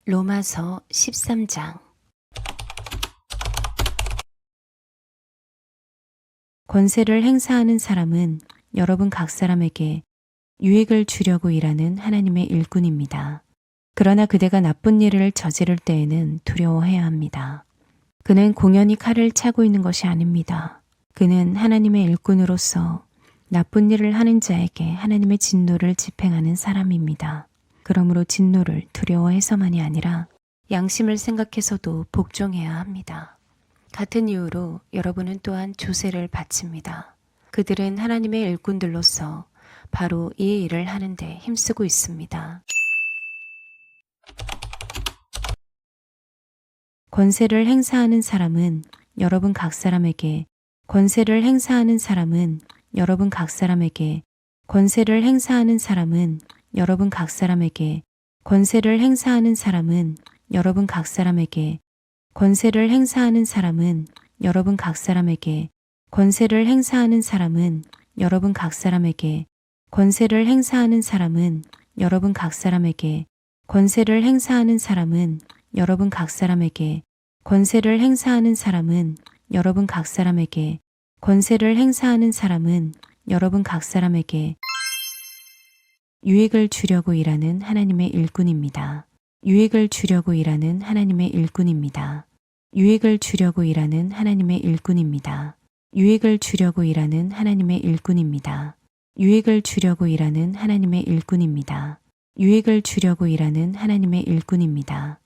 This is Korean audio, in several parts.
로마서 13장. 권세를 행사하는 사람은 여러분 각 사람에게 유익을 주려고 일하는 하나님의 일꾼입니다. 그러나 그대가 나쁜 일을 저지를 때에는 두려워해야 합니다. 그는 공연히 칼을 차고 있는 것이 아닙니다. 그는 하나님의 일꾼으로서 나쁜 일을 하는 자에게 하나님의 진노를 집행하는 사람입니다. 그러므로 진노를 두려워해서만이 아니라 양심을 생각해서도 복종해야 합니다. 같은 이유로 여러분은 또한 조세를 바칩니다. 그들은 하나님의 일꾼들로서 바로 이 일을 하는데 힘쓰고 있습니다. 권세를 행사하는 사람은 여러분 각 사람에게 권세를 행사하는 사람은 여러분 각 사람에게 권세를 행사하는 사람은 여러분 각 사람에게 권세를 행사하는 사람은 여러분 각 사람에게 권세를 행사하는 사람은 여러분 각 사람에게 권세를 행사하는 사람은 여러분 각 사람에게 권세를 행사하는 사람은 여러분 각 사람에게 권세를 행사하는 사람은 여러분 각 사람에게 권세를 행사하는 사람은 여러분 각 사람에게 권세를 행사하는 사람은 여러분 각 사람에게 유익을 주려고 일하는 하나님의 일꾼입니다. 유익을 주려고 일하는 하나님의 일꾼입니다. 유익을 주려고 일하는 하나님의 일꾼입니다. 유익을 주려고 일하는 하나님의 일꾼입니다. 유익을 주려고 일하는 하나님의 일꾼입니다. 유익을 주려고 일하는 하나님의 일꾼입니다.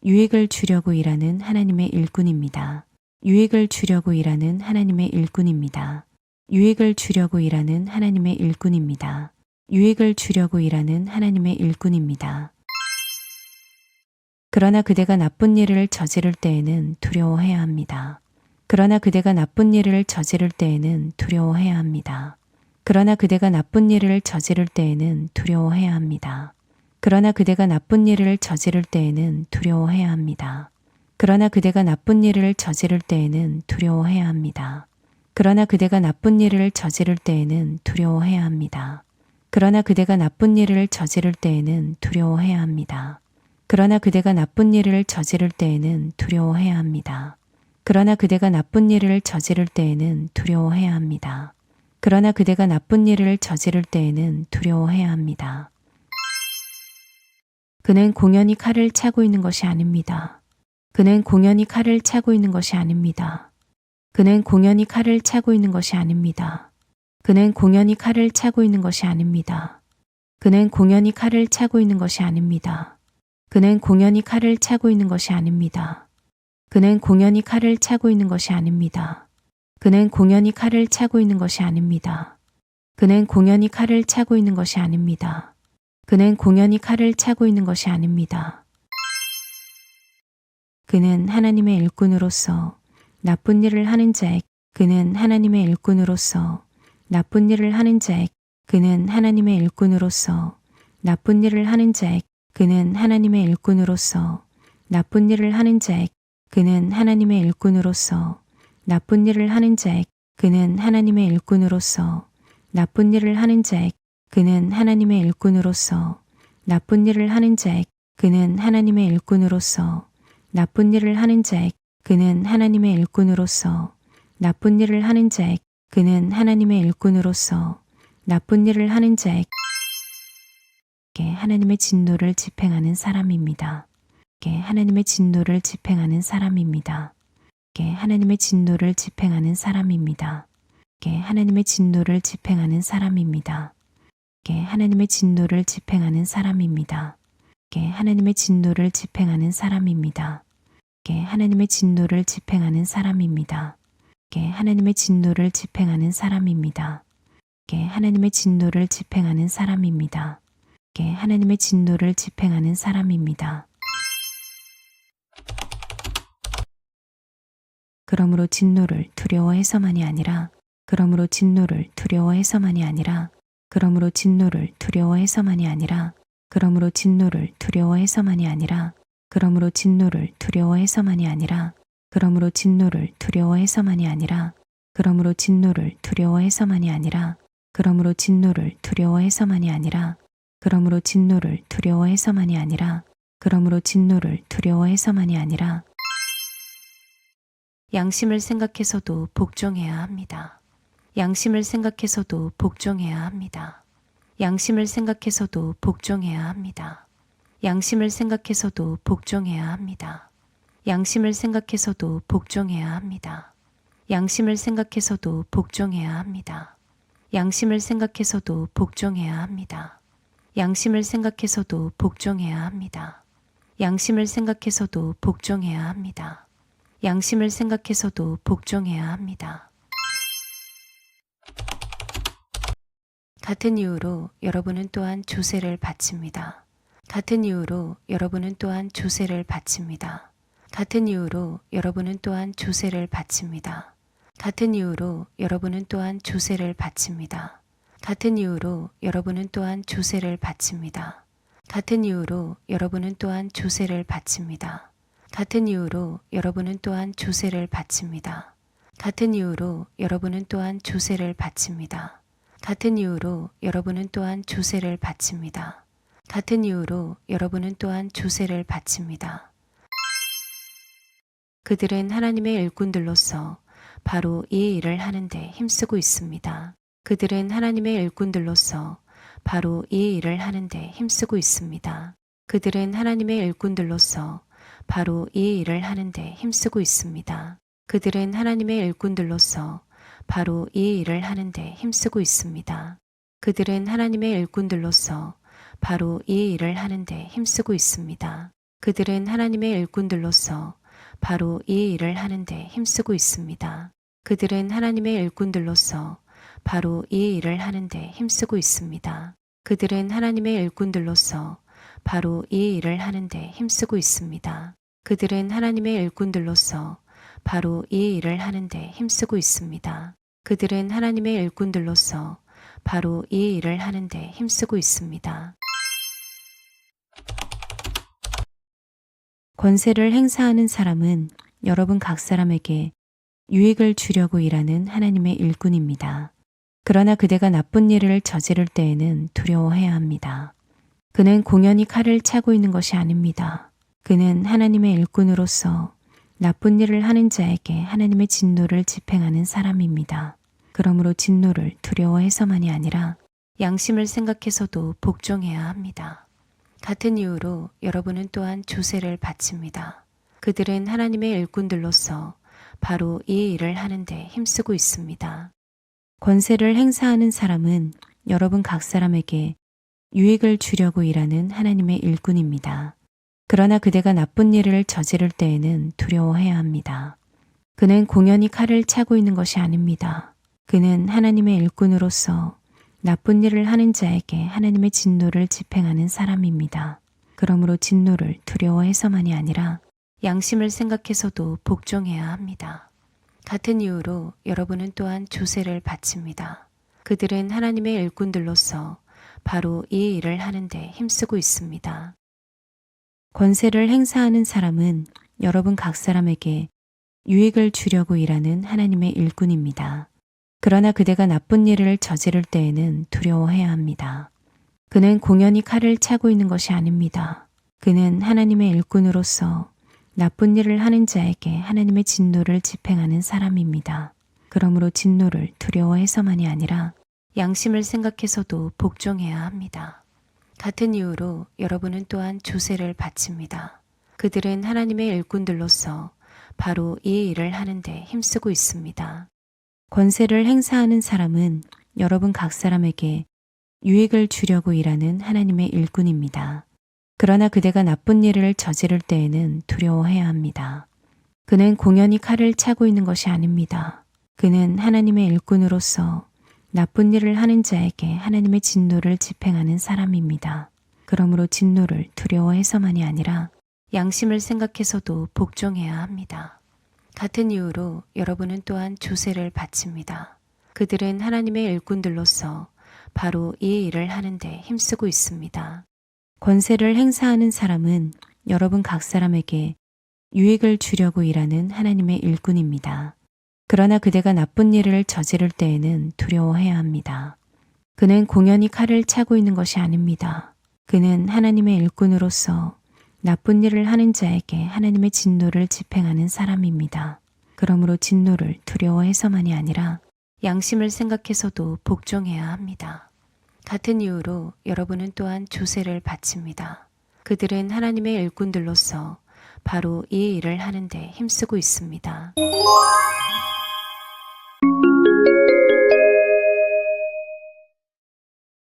유익을 주려고 일하는 하나님의 일꾼입니다. 유익을 주려고 일하는 하나님의 일꾼입니다. 유익을 주려고 일하는 하나님의 일꾼입니다. 유익을 주려고 일하는 하나님의 일꾼입니다. 그러나 그대가 나쁜 일을 저지를 때에는 두려워해야 합니다. 그러나 그대가 나쁜 일을 저지를 때에는 두려워해야 합니다. 그러나 그대가 나쁜 일을 저지를 때에는 두려워해야 합니다. 그러나 그대가 나쁜 일을 저지를 때에는 두려워해야 합니다. 그러나 그대가 나쁜 일을 저지를 때에는 두려워해야 합니다. 그러나 그대가 나쁜 일을 저지를 때에는 두려워해야 합니다. 그러나 그대가 나쁜 일을 저지를 때에는 두려워해야 합니다. 그러나 그대가 나쁜 일을 저지를 때에는 두려워해야 합니다. 그러나 그대가 나쁜 일을 저지를 때에는 두려워해야 합니다. 그러나 그대가 나쁜 일을 저지를 때에는 두려워해야 합니다. 그는 공연히 칼을 차고 있는 것이 아닙니다. 그는 공연히 칼을 차고 있는 것이 아닙니다. 그는 공연히 칼을 차고 있는 것이 아닙니다. 그는 공연히 칼을 차고 있는 것이 아닙니다. 그는 공연히 칼을 차고 있는 것이 아닙니다. 그는 공연히 칼을 차고 있는 것이 아닙니다. 그는 공연히 칼을 차고 있는 것이 아닙니다. 그는 공연히 칼을 차고 있는 것이 아닙니다. 그는 공연히 칼을 차고 있는 것이 아닙니다. 그는 공연히 칼을 차고 있는 것이 아닙니다. 그는 하나님의 일꾼으로서 나쁜 일을 하는 자에 그는 하나님의 일꾼으로서 나쁜 일을 하는 자에 그는 하나님의 일꾼으로서 나쁜 일을 하는 자에 그는 하나님의 일꾼으로서 나쁜 일을 하는 자에 그는 하나님의 일꾼으로서 나쁜 일을 하는 자에 그는 하나님의 일꾼으로서 나쁜 일을 하는 자에 그는 하나님의 일꾼으로서 나쁜 일을 하는 자에 그는 하나님의 일꾼으로서 나쁜 일을 하는 자에 그는 하나님의 일꾼으로서 나쁜 일을 하는 자에 그는 하나님의 일꾼으로서 나쁜 일을 하는 자에 하나님의 진노를 집행하는 사람입니다. 하나님의 진노를 집행하는 사람입니다. 하나님의 진노를 집행하는 사람입니다. 하나님의 진노를 집행하는 사람입니다. 하나님의 진노를 집행하는 사람입니다. 하나님의 진노를 집행하는 사람입니다. 하나님의 진노를 집행하는 사람입니다. 하나님의 진노를 집행하는 사람입니다. 하나님의 진노를 집행하는 사람입니다. 하나님의 진노를 집행하는 사람입니다. 그러므로 진노를 두려워해서만이 아니라 그러므로 진노를 두려워해서만이 아니라 그러므로 진노를 두려워해서만이 아니라 그러므로 진노를 두려워해서만이 아니라 그러므로 진노를 두려워해서만이 아니라 그러므로 진노를 두려워해서만이 아니라 그러므로 진노를 두려워해서만이 아니라 그러므로 진노를 두려워해서만이 아니라 그러므로 진노를 두려워해서만이 아니라 양심을 생각해서도 복종해야 합니다. 양심을 생각해서도 복종해야 합니다. 양심을 생각해서도 복종해야 합니다. 양심을 생각해서도 복종해야 합니다. 양심을 생각해서도 복종해야 합니다. 양심을 생각해서도 복종해야 합니다. 양심을 생각해서도 복종해야 합니다. 양심을 생각해서도 복종해야 합니다. 양심을 생각해서도 복종해야 합니다. 양심을 생각해서도 복종해야 합니다. 같은 이유로 여러분은 또한 조세를 바칩니다. 같은 이유로 여러분은 또한 조세를 바칩니다. 같은 이유로 여러분은 또한 조세를 바칩니다. 같은 이유로 여러분은 또한 조세를 바칩니다. 같은 이유로 여러분은 또한 조세를 바칩니다. 같은 이유로 여러분은 또한 조세를 바칩니다. 같은 이유로 여러분은 또한 조세를 바칩니다. 같은 이유로 여러분은 또한 조세를 바칩니다. 같은 이유로 여러분은 또한 조세를 바칩니다. 같은 이유로 여러분은 또한 조세를 바칩니다. 그들은 하나님의 일꾼들로서 바로 이 일을 하는데 힘쓰고 있습니다. 그들은 하나님의 일꾼들로서 바로 이 일을 하는데 힘쓰고 있습니다. 그들은 하나님의 일꾼들로서 바로 이 일을 하는데 힘쓰고 있습니다. 그들은 하나님의 일꾼들로서 바로 이 일을 하는데 힘쓰고 있습니다. 그들은 하나님의 일꾼들로서 바로 이 일을 하는데 힘쓰고 있습니다. 그들은 하나님의 일꾼들로서 바로 이 일을 하는데 힘쓰고 있습니다. 그들은 하나님의 일꾼들로서 바로 이 일을 하는데 힘쓰고 있습니다. 그들은 하나님의 일꾼들로서 바로 이 일을 하는데 힘쓰고 있습니다. 그들은 하나님의 일꾼들로서 바로 이 일을 하는데 힘쓰고 있습니다. 그들은 하나님의 일꾼들로서 바로 이 일을 하는데 힘쓰고 있습니다. 권세를 행사하는 사람은 여러분 각 사람에게 유익을 주려고 일하는 하나님의 일꾼입니다. 그러나 그대가 나쁜 일을 저지를 때에는 두려워해야 합니다. 그는 공연히 칼을 차고 있는 것이 아닙니다. 그는 하나님의 일꾼으로서 나쁜 일을 하는 자에게 하나님의 진노를 집행하는 사람입니다. 그러므로 진노를 두려워해서만이 아니라 양심을 생각해서도 복종해야 합니다. 같은 이유로 여러분은 또한 조세를 바칩니다. 그들은 하나님의 일꾼들로서 바로 이 일을 하는데 힘쓰고 있습니다. 권세를 행사하는 사람은 여러분 각 사람에게 유익을 주려고 일하는 하나님의 일꾼입니다. 그러나 그대가 나쁜 일을 저지를 때에는 두려워해야 합니다. 그는 공연히 칼을 차고 있는 것이 아닙니다. 그는 하나님의 일꾼으로서 나쁜 일을 하는 자에게 하나님의 진노를 집행하는 사람입니다. 그러므로 진노를 두려워해서만이 아니라 양심을 생각해서도 복종해야 합니다. 같은 이유로 여러분은 또한 조세를 바칩니다. 그들은 하나님의 일꾼들로서 바로 이 일을 하는데 힘쓰고 있습니다. 권세를 행사하는 사람은 여러분 각 사람에게 유익을 주려고 일하는 하나님의 일꾼입니다. 그러나 그대가 나쁜 일을 저지를 때에는 두려워해야 합니다. 그는 공연히 칼을 차고 있는 것이 아닙니다. 그는 하나님의 일꾼으로서 나쁜 일을 하는 자에게 하나님의 진노를 집행하는 사람입니다. 그러므로 진노를 두려워해서만이 아니라 양심을 생각해서도 복종해야 합니다. 같은 이유로 여러분은 또한 조세를 바칩니다. 그들은 하나님의 일꾼들로서 바로 이 일을 하는데 힘쓰고 있습니다. 권세를 행사하는 사람은 여러분 각 사람에게 유익을 주려고 일하는 하나님의 일꾼입니다. 그러나 그대가 나쁜 일을 저지를 때에는 두려워해야 합니다. 그는 공연히 칼을 차고 있는 것이 아닙니다. 그는 하나님의 일꾼으로서 나쁜 일을 하는 자에게 하나님의 진노를 집행하는 사람입니다. 그러므로 진노를 두려워해서만이 아니라 양심을 생각해서도 복종해야 합니다. 같은 이유로 여러분은 또한 조세를 바칩니다. 그들은 하나님의 일꾼들로서 바로 이 일을 하는데 힘쓰고 있습니다. 권세를 행사하는 사람은 여러분 각 사람에게 유익을 주려고 일하는 하나님의 일꾼입니다. 그러나 그대가 나쁜 일을 저지를 때에는 두려워해야 합니다. 그는 공연히 칼을 차고 있는 것이 아닙니다. 그는 하나님의 일꾼으로서 나쁜 일을 하는 자에게 하나님의 진노를 집행하는 사람입니다. 그러므로 진노를 두려워해서만이 아니라 양심을 생각해서도 복종해야 합니다. 같은 이유로 여러분은 또한 조세를 바칩니다. 그들은 하나님의 일꾼들로서 바로 이 일을 하는데 힘쓰고 있습니다.